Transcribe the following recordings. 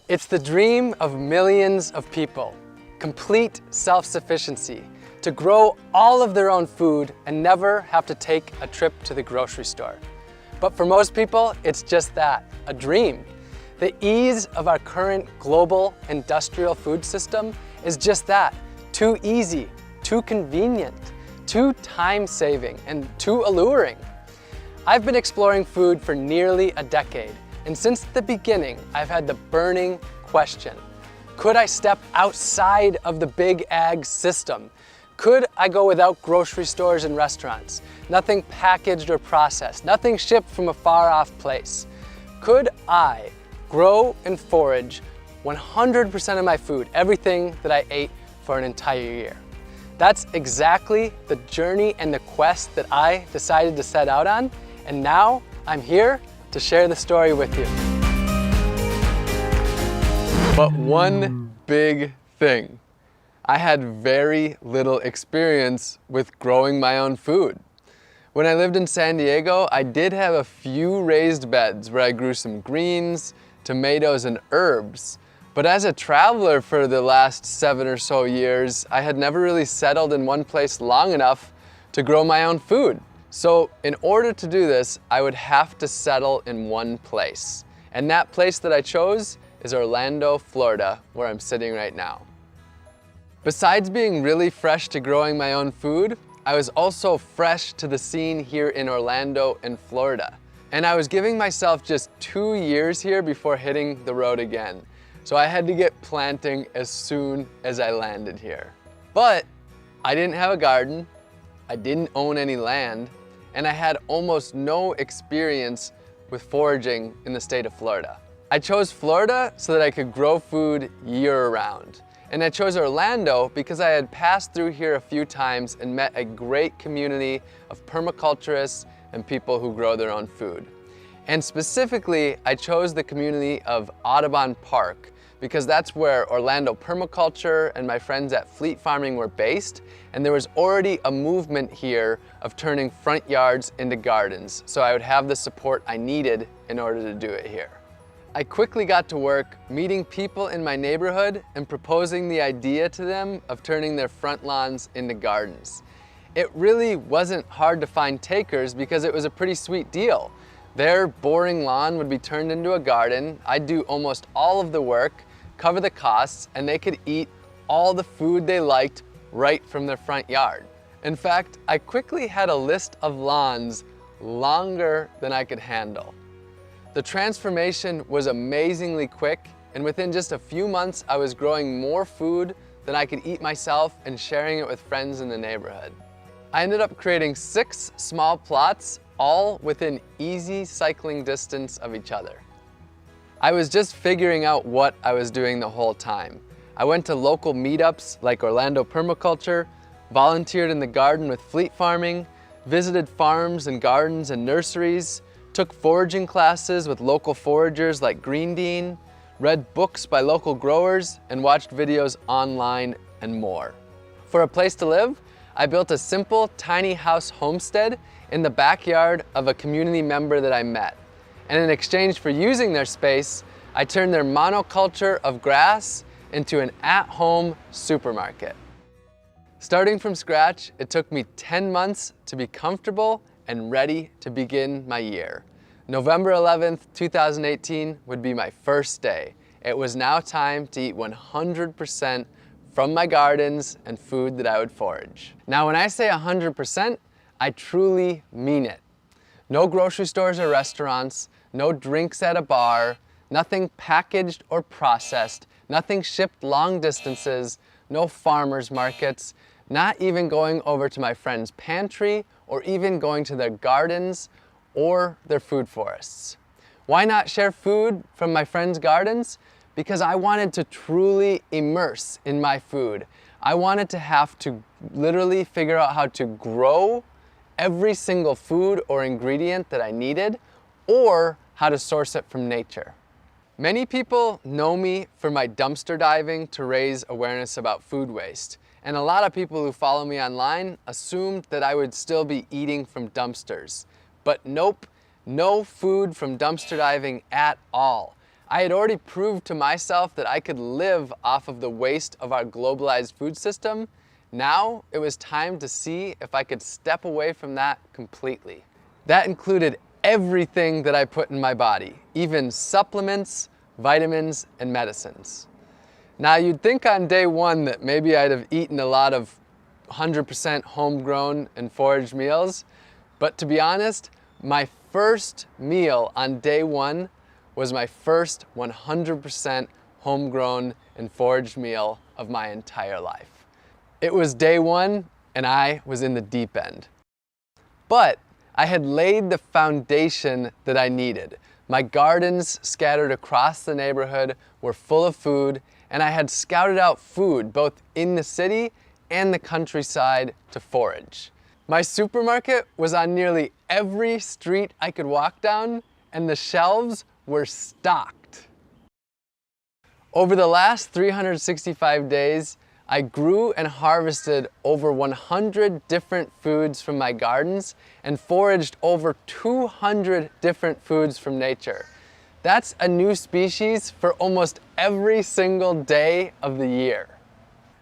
It's the dream of millions of people, complete self-sufficiency, to grow all of their own food and never have to take a trip to the grocery store. But for most people, it's just that, a dream. The ease of our current global industrial food system is just that, too easy, too convenient, too time-saving, and too alluring. I've been exploring food for nearly a decade, and since the beginning, I've had the burning question: could I step outside of the big ag system? Could I go without grocery stores and restaurants? Nothing packaged or processed, nothing shipped from a far-off place. Could I grow and forage 100% of my food, everything that I ate for an entire year? That's exactly the journey and the quest that I decided to set out on, and now I'm here to share the story with you. But one big thing. I had very little experience with growing my own food. When I lived in San Diego, I did have a few raised beds where I grew some greens, tomatoes, and herbs. But as a traveler for the last 7 or so years, I had never really settled in one place long enough to grow my own food. So in order to do this, I would have to settle in one place. And that place that I chose is Orlando, Florida, where I'm sitting right now. Besides being really fresh to growing my own food, I was also fresh to the scene here in Orlando and Florida. And I was giving myself just 2 years here before hitting the road again. So I had to get planting as soon as I landed here. But I didn't have a garden, I didn't own any land, and I had almost no experience with foraging in the state of Florida. I chose Florida so that I could grow food year-round. And I chose Orlando because I had passed through here a few times and met a great community of permaculturists and people who grow their own food. And specifically, I chose the community of Audubon Park because that's where Orlando Permaculture and my friends at Fleet Farming were based, and there was already a movement here of turning front yards into gardens, so I would have the support I needed in order to do it here. I quickly got to work meeting people in my neighborhood and proposing the idea to them of turning their front lawns into gardens. It really wasn't hard to find takers because it was a pretty sweet deal. Their boring lawn would be turned into a garden, I'd do almost all of the work, cover the costs, and they could eat all the food they liked right from their front yard. In fact, I quickly had a list of lawns longer than I could handle. The transformation was amazingly quick, and within just a few months, I was growing more food than I could eat myself and sharing it with friends in the neighborhood. I ended up creating 6 small plots, all within easy cycling distance of each other. I was just figuring out what I was doing the whole time. I went to local meetups like Orlando Permaculture, volunteered in the garden with Fleet Farming, visited farms and gardens and nurseries, took foraging classes with local foragers like Green Dean, read books by local growers, and watched videos online and more. For a place to live, I built a simple tiny house homestead in the backyard of a community member that I met. And in exchange for using their space, I turned their monoculture of grass into an at-home supermarket. Starting from scratch, it took me 10 months to be comfortable and ready to begin my year. November 11th, 2018 would be my first day. It was now time to eat 100% from my gardens and food that I would forage. Now, when I say 100%, I truly mean it. No grocery stores or restaurants, no drinks at a bar, nothing packaged or processed, nothing shipped long distances, no farmers markets, not even going over to my friend's pantry or even going to their gardens or their food forests. Why not share food from my friends' gardens? Because I wanted to truly immerse in my food. I wanted to have to literally figure out how to grow every single food or ingredient that I needed, or how to source it from nature. Many people know me for my dumpster diving to raise awareness about food waste. And a lot of people who follow me online assumed that I would still be eating from dumpsters. But nope, no food from dumpster diving at all. I had already proved to myself that I could live off of the waste of our globalized food system. Now it was time to see if I could step away from that completely. That included everything that I put in my body, even supplements, vitamins, and medicines. Now you'd think on day one that maybe I'd have eaten a lot of 100% homegrown and foraged meals, but to be honest, my first meal on day one was my first 100% homegrown and foraged meal of my entire life. It was day one and I was in the deep end. But I had laid the foundation that I needed. My gardens scattered across the neighborhood were full of food, and I had scouted out food both in the city and the countryside to forage. My supermarket was on nearly every street I could walk down, and the shelves were stocked. Over the last 365 days, I grew and harvested over 100 different foods from my gardens and foraged over 200 different foods from nature. That's a new species for almost every single day of the year.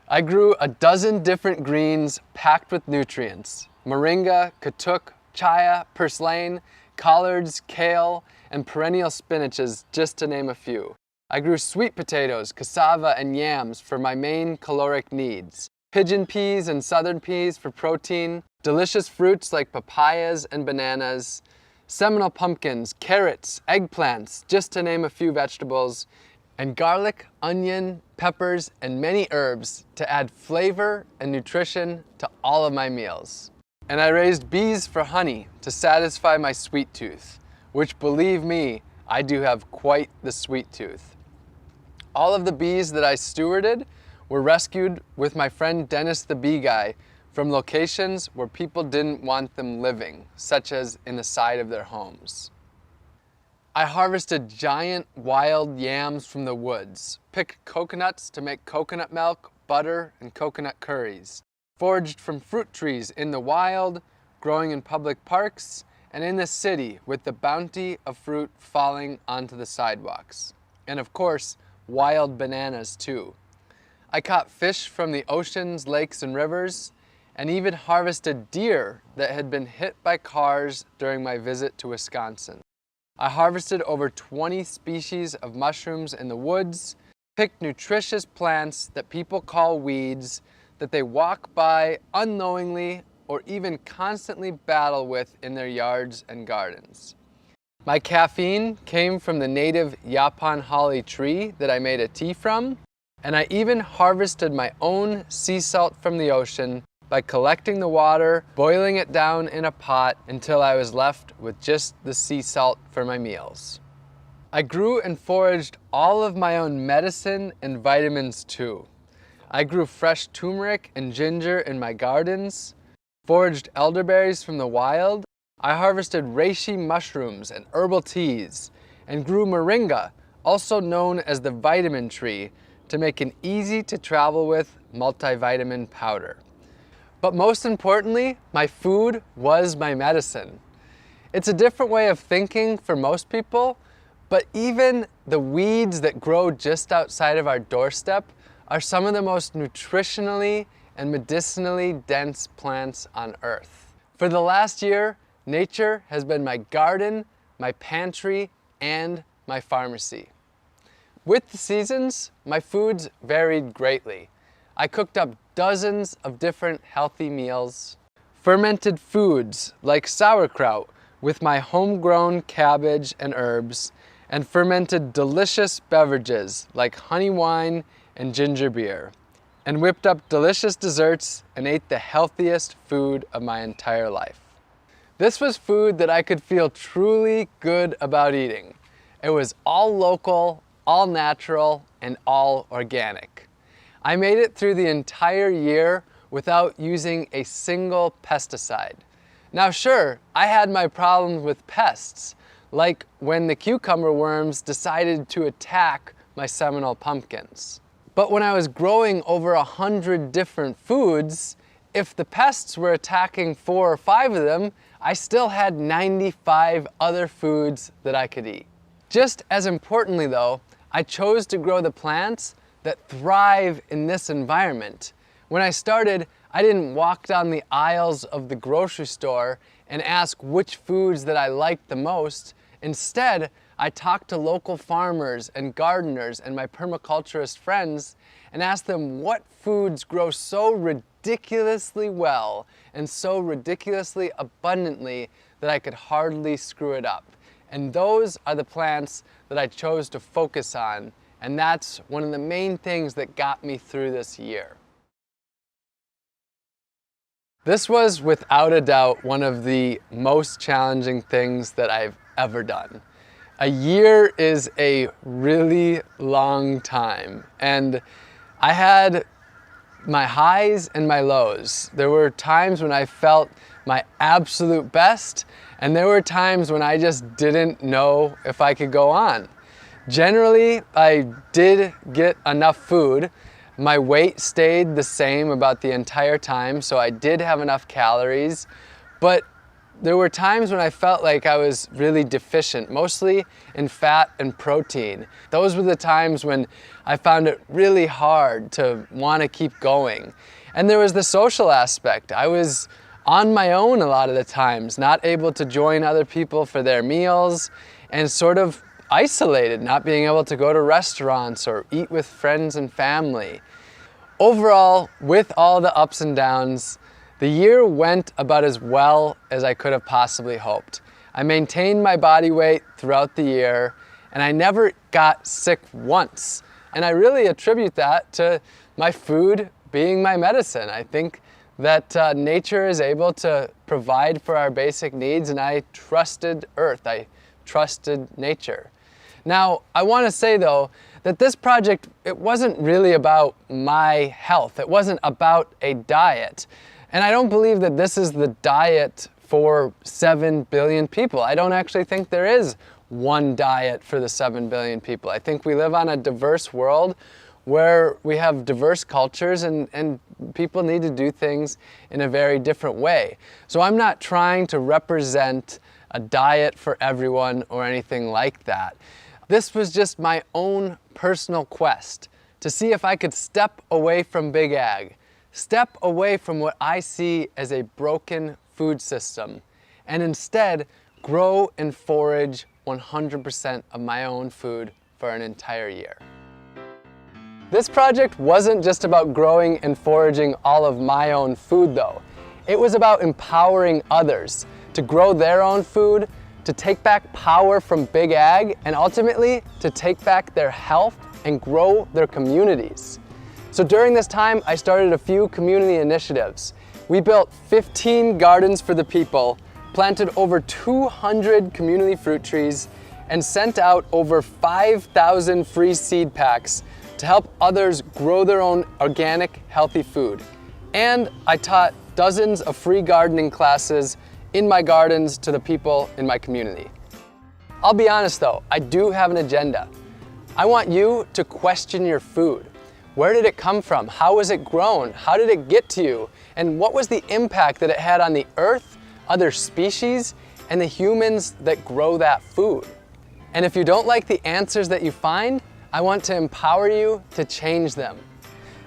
I grew a dozen different greens packed with nutrients: moringa, katuk, chaya, purslane, collards, kale, and perennial spinaches, just to name a few. I grew sweet potatoes, cassava, and yams for my main caloric needs, pigeon peas and southern peas for protein, delicious fruits like papayas and bananas, Seminole pumpkins, carrots, eggplants, just to name a few vegetables, and garlic, onion, peppers, and many herbs to add flavor and nutrition to all of my meals. And I raised bees for honey to satisfy my sweet tooth, which, believe me, I do have quite the sweet tooth. All of the bees that I stewarded were rescued with my friend Dennis the Bee Guy from locations where people didn't want them living, such as in the side of their homes. I harvested giant wild yams from the woods, picked coconuts to make coconut milk, butter, and coconut curries, foraged from fruit trees in the wild, growing in public parks, and in the city with the bounty of fruit falling onto the sidewalks. And of course, wild bananas too. I caught fish from the oceans, lakes, and rivers, and even harvested deer that had been hit by cars during my visit to Wisconsin. I harvested over 20 species of mushrooms in the woods, picked nutritious plants that people call weeds that they walk by unknowingly or even constantly battle with in their yards and gardens. My caffeine came from the native Yaupon holly tree that I made a tea from, and I even harvested my own sea salt from the ocean by collecting the water, boiling it down in a pot until I was left with just the sea salt for my meals. I grew and foraged all of my own medicine and vitamins too. I grew fresh turmeric and ginger in my gardens, foraged elderberries from the wild. I harvested reishi mushrooms and herbal teas, and grew moringa, also known as the vitamin tree, to make an easy to travel with multivitamin powder. But most importantly, my food was my medicine. It's a different way of thinking for most people, but even the weeds that grow just outside of our doorstep are some of the most nutritionally and medicinally dense plants on earth. For the last year, nature has been my garden, my pantry, and my pharmacy. With the seasons, my foods varied greatly. I cooked up dozens of different healthy meals, fermented foods like sauerkraut with my homegrown cabbage and herbs, and fermented delicious beverages like honey wine and ginger beer, and whipped up delicious desserts and ate the healthiest food of my entire life. This was food that I could feel truly good about eating. It was all local, all natural, and all organic. I made it through the entire year without using a single pesticide. Now sure, I had my problems with pests, like when the cucumber worms decided to attack my Seminole pumpkins. But when I was growing over 100 different foods, if the pests were attacking 4 or 5 of them, I still had 95 other foods that I could eat. Just as importantly though, I chose to grow the plants that thrive in this environment. When I started, I didn't walk down the aisles of the grocery store and ask which foods that I liked the most. Instead, I talked to local farmers and gardeners and my permaculturist friends and asked them what foods grow so ridiculously well and so ridiculously abundantly that I could hardly screw it up. And those are the plants that I chose to focus on, and that's one of the main things that got me through this year. This was without a doubt one of the most challenging things that I've ever done. A year is a really long time, and I had my highs and my lows. There were times when I felt my absolute best, and there were times when I just didn't know if I could go on. Generally, I did get enough food. My weight stayed the same about the entire time, so I did have enough calories, but there were times when I felt like I was really deficient, mostly in fat and protein. Those were the times when I found it really hard to want to keep going. And there was the social aspect. I was on my own a lot of the times, not able to join other people for their meals, and sort of isolated, not being able to go to restaurants or eat with friends and family. Overall, with all the ups and downs, the year went about as well as I could have possibly hoped. I maintained my body weight throughout the year, and I never got sick once. And I really attribute that to my food being my medicine. I think that nature is able to provide for our basic needs, and I trusted Earth. I trusted nature. Now, I want to say though, that this project, it wasn't really about my health. It wasn't about a diet. And I don't believe that this is the diet for 7 billion people. I don't actually think there is one diet for the 7 billion people. I think we live on a diverse world where we have diverse cultures and people need to do things in a very different way. So I'm not trying to represent a diet for everyone or anything like that. This was just my own personal quest to see if I could step away from Big Ag, step away from what I see as a broken food system, and instead grow and forage 100% of my own food for an entire year. This project wasn't just about growing and foraging all of my own food though. It was about empowering others to grow their own food, to take back power from Big Ag, and ultimately to take back their health and grow their communities. So during this time, I started a few community initiatives. We built 15 gardens for the people, planted over 200 community fruit trees, and sent out over 5,000 free seed packs to help others grow their own organic, healthy food. And I taught dozens of free gardening classes in my gardens to the people in my community. I'll be honest though, I do have an agenda. I want you to question your food. Where did it come from? How was it grown? How did it get to you? And what was the impact that it had on the earth, other species, and the humans that grow that food? And if you don't like the answers that you find, I want to empower you to change them.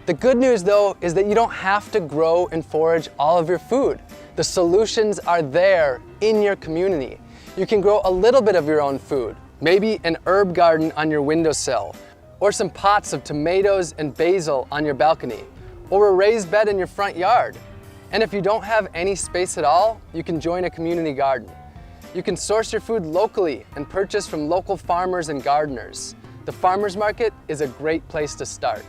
The good news though is that you don't have to grow and forage all of your food. The solutions are there in your community. You can grow a little bit of your own food, maybe an herb garden on your windowsill, or some pots of tomatoes and basil on your balcony, or a raised bed in your front yard. And if you don't have any space at all, you can join a community garden. You can source your food locally and purchase from local farmers and gardeners. The farmers market is a great place to start.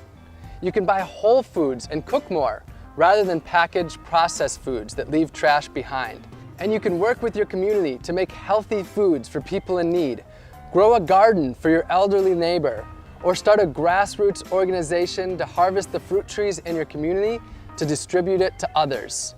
You can buy whole foods and cook more, rather than packaged processed foods that leave trash behind. And you can work with your community to make healthy foods for people in need, grow a garden for your elderly neighbor, or start a grassroots organization to harvest the fruit trees in your community to distribute it to others.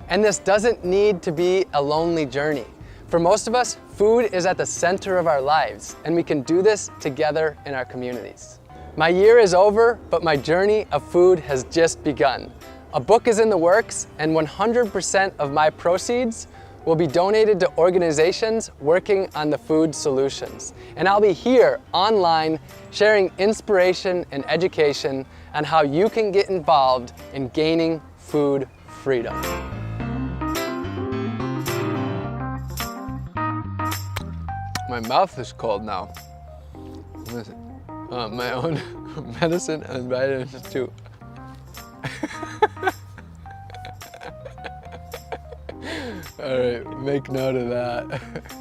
And this doesn't need to be a lonely journey. For most of us, food is at the center of our lives, and we can do this together in our communities. My year is over, but my journey of food has just begun. A book is in the works, and 100% of my proceeds will be donated to organizations working on the food solutions. And I'll be here online sharing inspiration and education on how you can get involved in gaining food freedom. My mouth is cold now. My own medicine and vitamins too. All right, make note of that.